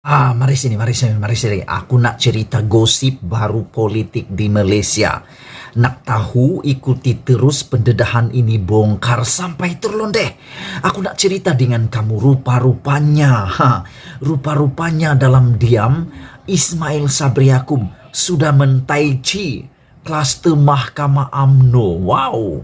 Mari sini. Aku nak cerita gosip baru politik di Malaysia. Nak tahu, ikuti terus pendedahan ini bongkar sampai terlondeh. Aku nak cerita dengan kamu rupa-rupanya dalam diam Ismail Sabri Yaakob sudah mentaici kluster Mahkamah UMNO. Wow.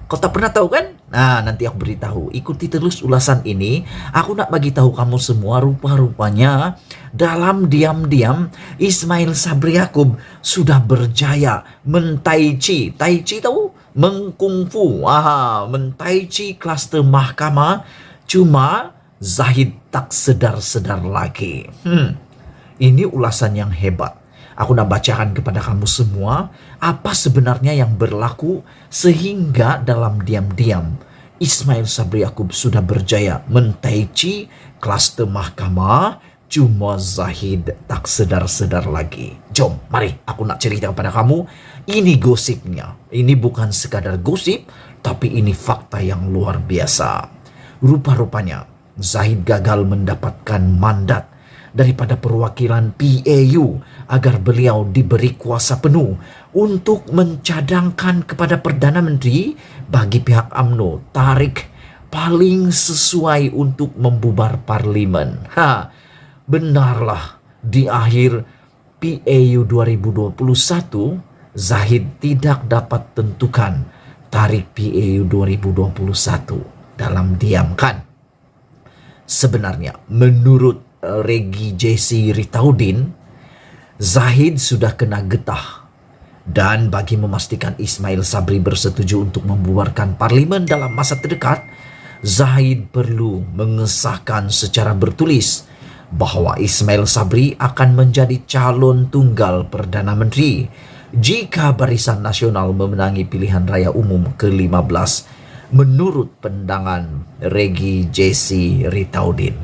Kau tak pernah tahu kan? Nah, nanti aku beritahu. Ikuti terus ulasan ini. Aku nak bagi tahu kamu semua rupa-rupanya dalam diam-diam Ismail Sabri Yaakob sudah berjaya mentaici. Taici tahu? Mengkungfu. Mentaici kluster mahkamah. Cuma Zahid tak sedar-sedar lagi. Ini ulasan yang hebat. Aku nak bacakan kepada kamu semua apa sebenarnya yang berlaku sehingga dalam diam-diam Ismail Sabri Yaakob sudah berjaya mentaici kluster mahkamah, cuma Zahid tak sedar-sedar lagi. Jom, mari aku nak cerita kepada kamu. Ini gosipnya. Ini bukan sekadar gosip, tapi ini fakta yang luar biasa. Rupa-rupanya Zahid gagal mendapatkan mandat daripada perwakilan PAU agar beliau diberi kuasa penuh untuk mencadangkan kepada Perdana Menteri bagi pihak UMNO tarikh paling sesuai untuk membubar parlimen. Benarlah di akhir PAU 2021 Zahid tidak dapat tentukan tarikh PAU 2021 dalam diam kan. Sebenarnya menurut Regi JC Ritaudin, Zahid sudah kena getah, dan bagi memastikan Ismail Sabri bersetuju untuk membubarkan parlimen dalam masa terdekat, Zahid perlu mengesahkan secara bertulis bahawa Ismail Sabri akan menjadi calon tunggal Perdana Menteri jika Barisan Nasional memenangi pilihan raya umum ke-15 menurut pandangan Regi JC Ritaudin.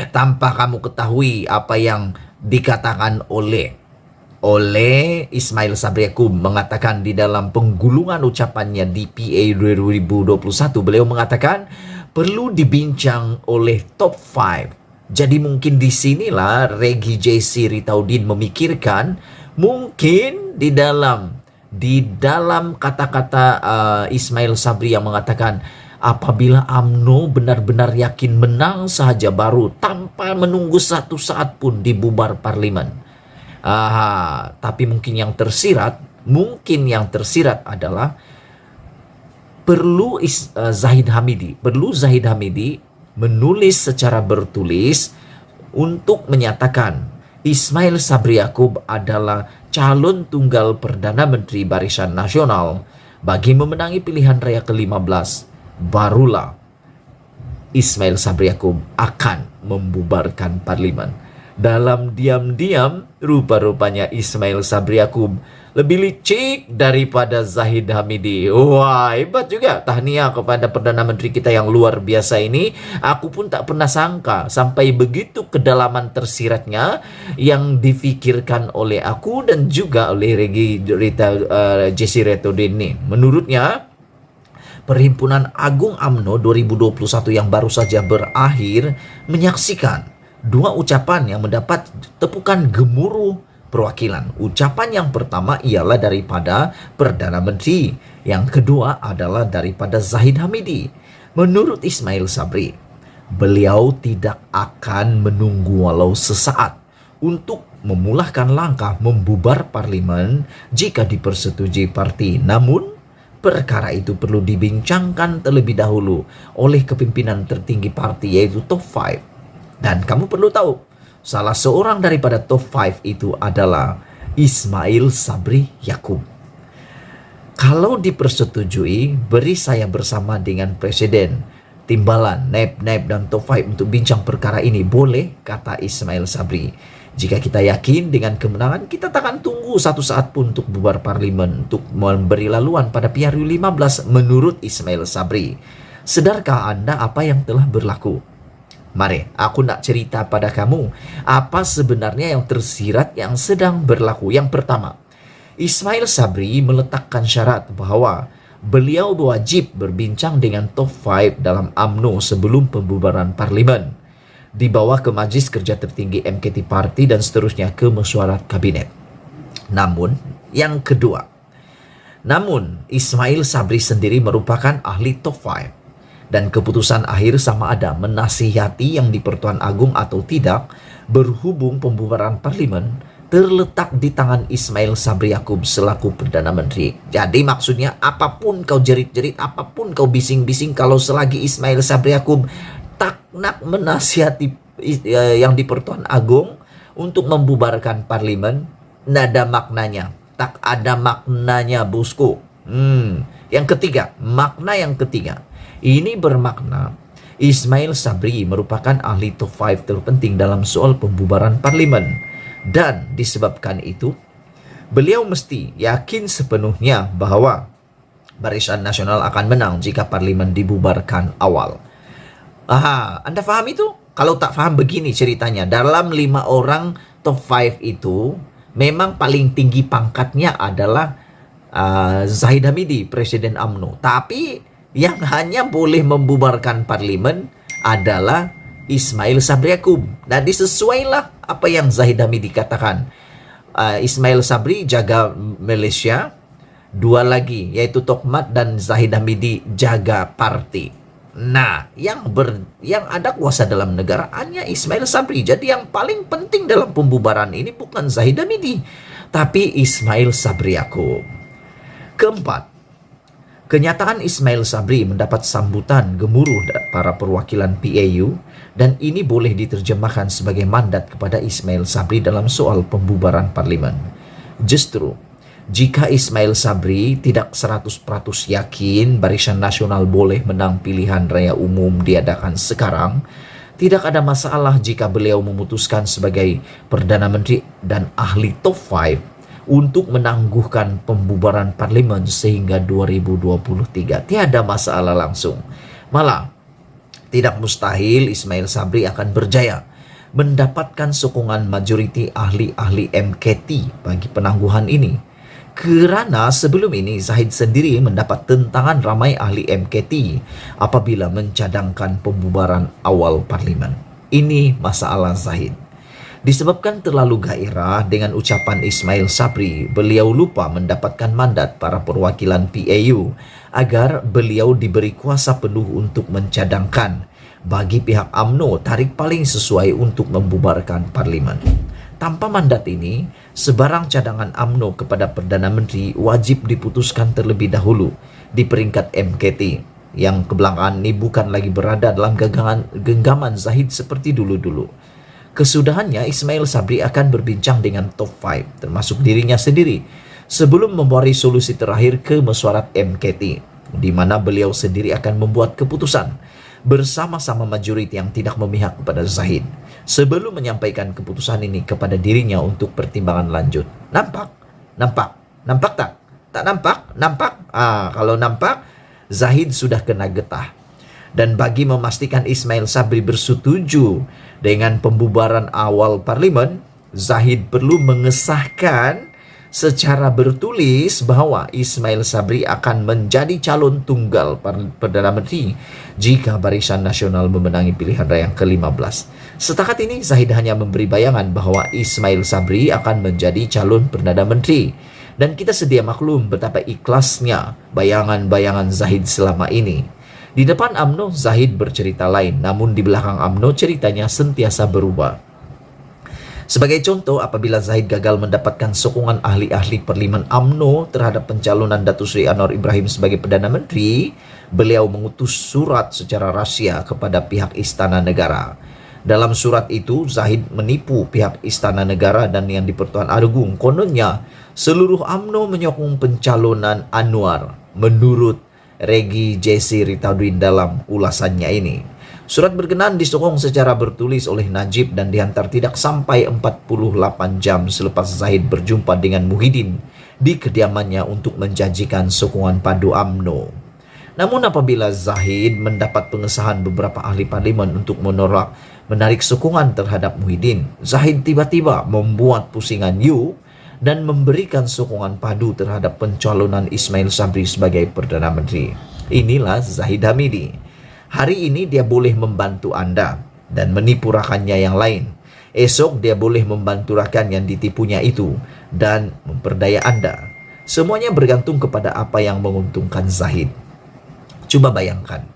Tanpa kamu ketahui apa yang dikatakan oleh Ismail Sabri Yaakob mengatakan di dalam penggulungan ucapannya di PA 2021, beliau mengatakan perlu dibincang oleh top 5. Jadi mungkin di sinilah Regi JC Ritaudin memikirkan mungkin di dalam kata-kata Ismail Sabri yang mengatakan apabila UMNO benar-benar yakin menang sahaja baru tanpa menunggu satu saat pun dibubar parlimen. Tapi mungkin yang tersirat adalah perlu Zahid Hamidi menulis secara bertulis untuk menyatakan Ismail Sabri Yaakob adalah calon tunggal Perdana Menteri Barisan Nasional bagi memenangi pilihan raya ke-15. Barulah Ismail Sabri Yaakob akan membubarkan parlimen. Dalam diam-diam, rupa-rupanya Ismail Sabri Yaakob lebih licik daripada Zahid Hamidi. Wah, hebat juga. Tahniah kepada Perdana Menteri kita yang luar biasa ini. Aku pun tak pernah sangka sampai begitu kedalaman tersiratnya yang difikirkan oleh aku dan juga oleh Regi JC Ritaudin ini. Menurutnya, Perhimpunan Agung UMNO 2021 yang baru saja berakhir menyaksikan dua ucapan yang mendapat tepukan gemuruh perwakilan. Ucapan yang pertama ialah daripada Perdana Menteri, yang kedua adalah daripada Zahid Hamidi. Menurut Ismail Sabri, beliau tidak akan menunggu walau sesaat untuk memulahkan langkah membubar parlimen jika dipersetujui parti. Namun, perkara itu perlu dibincangkan terlebih dahulu oleh kepimpinan tertinggi parti, yaitu top 5. Dan kamu perlu tahu, salah seorang daripada top 5 itu adalah Ismail Sabri Yaakob. Kalau dipersetujui, beri saya bersama dengan Presiden, Timbalan, Naib dan top 5 untuk bincang perkara ini. Boleh, kata Ismail Sabri. Jika kita yakin dengan kemenangan, kita takkan tunggu satu saat pun untuk bubar parlimen untuk memberi laluan pada PRU 15 menurut Ismail Sabri. Sedarkah Anda apa yang telah berlaku? Mari, aku nak cerita pada kamu apa sebenarnya yang tersirat yang sedang berlaku. Yang pertama, Ismail Sabri meletakkan syarat bahawa beliau wajib berbincang dengan top 5 dalam UMNO sebelum pembubaran parlimen. dibawa ke Majlis Kerja Tertinggi MKT Parti dan seterusnya ke mesyuarat kabinet. Namun Ismail Sabri sendiri merupakan ahli top 5 dan keputusan akhir sama ada menasihati yang di-Pertuan Agung atau tidak berhubung pembubaran parlimen terletak di tangan Ismail Sabri Yaakob selaku Perdana Menteri. Jadi maksudnya apapun kau jerit-jerit, apapun kau bising-bising, kalau selagi Ismail Sabri Yaakob tak nak menasihati yang di Pertuan Agung untuk membubarkan parlimen, nada maknanya. Tak ada maknanya, bosku. Yang ketiga, makna yang ketiga. Ini bermakna Ismail Sabri merupakan ahli top 5 terpenting dalam soal pembubaran parlimen. Dan disebabkan itu, beliau mesti yakin sepenuhnya bahwa Barisan Nasional akan menang jika parlimen dibubarkan awal. Anda faham itu? Kalau tak faham, begini ceritanya. Dalam 5 orang top 5 itu, memang paling tinggi pangkatnya adalah Zahid Hamidi, Presiden UMNO. Tapi yang hanya boleh membubarkan parlimen adalah Ismail Sabri Yaakob. Nah, disesuailah apa yang Zahid Hamidi katakan. Ismail Sabri jaga Malaysia, 2 lagi yaitu Tokmat dan Zahid Hamidi jaga parti. Nah, yang ada kuasa dalam negara hanya Ismail Sabri. Jadi yang paling penting dalam pembubaran ini bukan Zahid Hamidi, tapi Ismail Sabri Yaakob. Keempat, kenyataan Ismail Sabri mendapat sambutan gemuruh para perwakilan PAU dan ini boleh diterjemahkan sebagai mandat kepada Ismail Sabri dalam soal pembubaran parlimen. Justru, jika Ismail Sabri tidak 100% yakin Barisan Nasional boleh menang pilihan raya umum diadakan sekarang, tidak ada masalah jika beliau memutuskan sebagai Perdana Menteri dan ahli top 5 untuk menangguhkan pembubaran parlimen sehingga 2023. Tiada masalah langsung. Malah, tidak mustahil Ismail Sabri akan berjaya mendapatkan sokongan majoriti ahli-ahli MKT bagi penangguhan ini. Kerana sebelum ini Zahid sendiri mendapat tentangan ramai ahli MKT apabila mencadangkan pembubaran awal parlimen. Ini masalah Zahid. Disebabkan terlalu gairah dengan ucapan Ismail Sabri, beliau lupa mendapatkan mandat para perwakilan PAU agar beliau diberi kuasa penuh untuk mencadangkan bagi pihak UMNO tarik paling sesuai untuk membubarkan parlimen. Tanpa mandat ini, sebarang cadangan UMNO kepada Perdana Menteri wajib diputuskan terlebih dahulu di peringkat MKT yang kebelakangan ini bukan lagi berada dalam genggaman Zahid seperti dulu-dulu. Kesudahannya, Ismail Sabri akan berbincang dengan top 5, termasuk dirinya sendiri, sebelum memberi solusi terakhir ke mesyuarat MKT, di mana beliau sendiri akan membuat keputusan bersama-sama majoriti yang tidak memihak kepada Zahid, sebelum menyampaikan keputusan ini kepada dirinya untuk pertimbangan lanjut. Nampak? Tak? Tak nampak? Nampak? Kalau nampak, Zahid sudah kena getah. Dan bagi memastikan Ismail Sabri bersetuju dengan pembubaran awal parlimen, Zahid perlu mengesahkan secara bertulis bahwa Ismail Sabri akan menjadi calon tunggal Perdana Menteri jika Barisan Nasional memenangi pilihan raya yang ke-15. Setakat ini, Zahid hanya memberi bayangan bahwa Ismail Sabri akan menjadi calon Perdana Menteri. Dan kita sedia maklum betapa ikhlasnya bayangan-bayangan Zahid selama ini. Di depan UMNO, Zahid bercerita lain, namun di belakang UMNO ceritanya sentiasa berubah. Sebagai contoh, apabila Zahid gagal mendapatkan sokongan ahli-ahli parlimen UMNO terhadap pencalonan Datuk Seri Anwar Ibrahim sebagai Perdana Menteri, beliau mengutus surat secara rahsia kepada pihak Istana Negara. Dalam surat itu, Zahid menipu pihak Istana Negara dan yang di Pertuan Agung. Kononnya, seluruh UMNO menyokong pencalonan Anwar menurut Regi Jesse Ritauddin dalam ulasannya ini. Surat berkenaan disokong secara bertulis oleh Najib dan dihantar tidak sampai 48 jam selepas Zahid berjumpa dengan Muhyiddin di kediamannya untuk menjanjikan sokongan padu UMNO. Namun apabila Zahid mendapat pengesahan beberapa ahli parlimen untuk menarik sokongan terhadap Muhyiddin, Zahid tiba-tiba membuat pusingan dan memberikan sokongan padu terhadap pencalonan Ismail Sabri sebagai Perdana Menteri. Inilah Zahid Hamidi. Hari ini dia boleh membantu Anda dan menipu rakannya yang lain. Esok dia boleh membantu rakan yang ditipunya itu dan memperdaya Anda. Semuanya bergantung kepada apa yang menguntungkan Zahid. Coba bayangkan,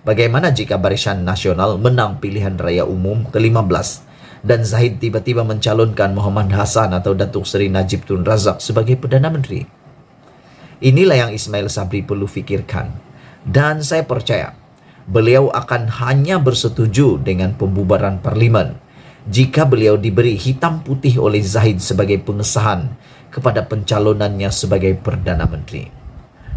bagaimana jika Barisan Nasional menang pilihan raya umum ke-15 dan Zahid tiba-tiba mencalonkan Muhammad Hasan atau Datuk Seri Najib Tun Razak sebagai Perdana Menteri? Inilah yang Ismail Sabri perlu fikirkan. Dan saya percaya beliau akan hanya bersetuju dengan pembubaran parlimen jika beliau diberi hitam putih oleh Zahid sebagai pengesahan kepada pencalonannya sebagai Perdana Menteri.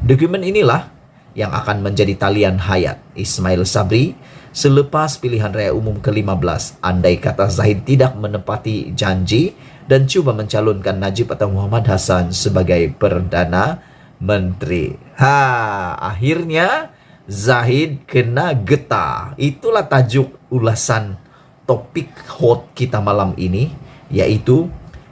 Dokumen inilah yang akan menjadi talian hayat Ismail Sabri selepas pilihan raya umum ke-15, andai kata Zahid tidak menepati janji dan cuba mencalonkan Najib atau Muhammad Hasan sebagai Perdana Menteri. Akhirnya Zahid kena getah. Itulah tajuk ulasan topik hot kita malam ini, yaitu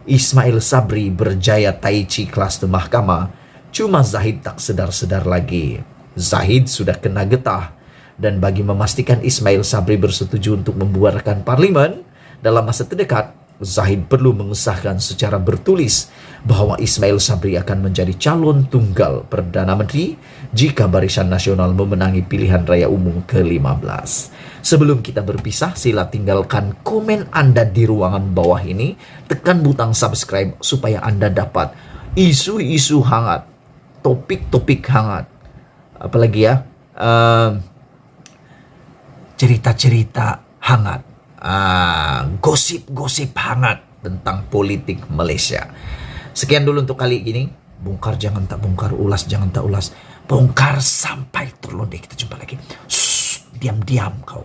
Ismail Sabri berjaya tai chi kelas di mahkamah, cuma Zahid tak sedar-sedar lagi. Zahid sudah kena getah, dan bagi memastikan Ismail Sabri bersetuju untuk membubarkan parlimen dalam masa terdekat, Zahid perlu mengesahkan secara bertulis bahwa Ismail Sabri akan menjadi calon tunggal Perdana Menteri jika Barisan Nasional memenangi pilihan raya umum ke-15. Sebelum kita berpisah, sila tinggalkan komen Anda di ruangan bawah ini. Tekan butang subscribe supaya Anda dapat isu-isu hangat, topik-topik hangat. Apalagi ya, cerita-cerita hangat, gosip-gosip hangat tentang politik Malaysia. Sekian dulu untuk kali ini. Bongkar jangan tak bongkar, ulas jangan tak ulas. Bongkar sampai terlondek. Kita jumpa lagi. Shh, diam-diam kau.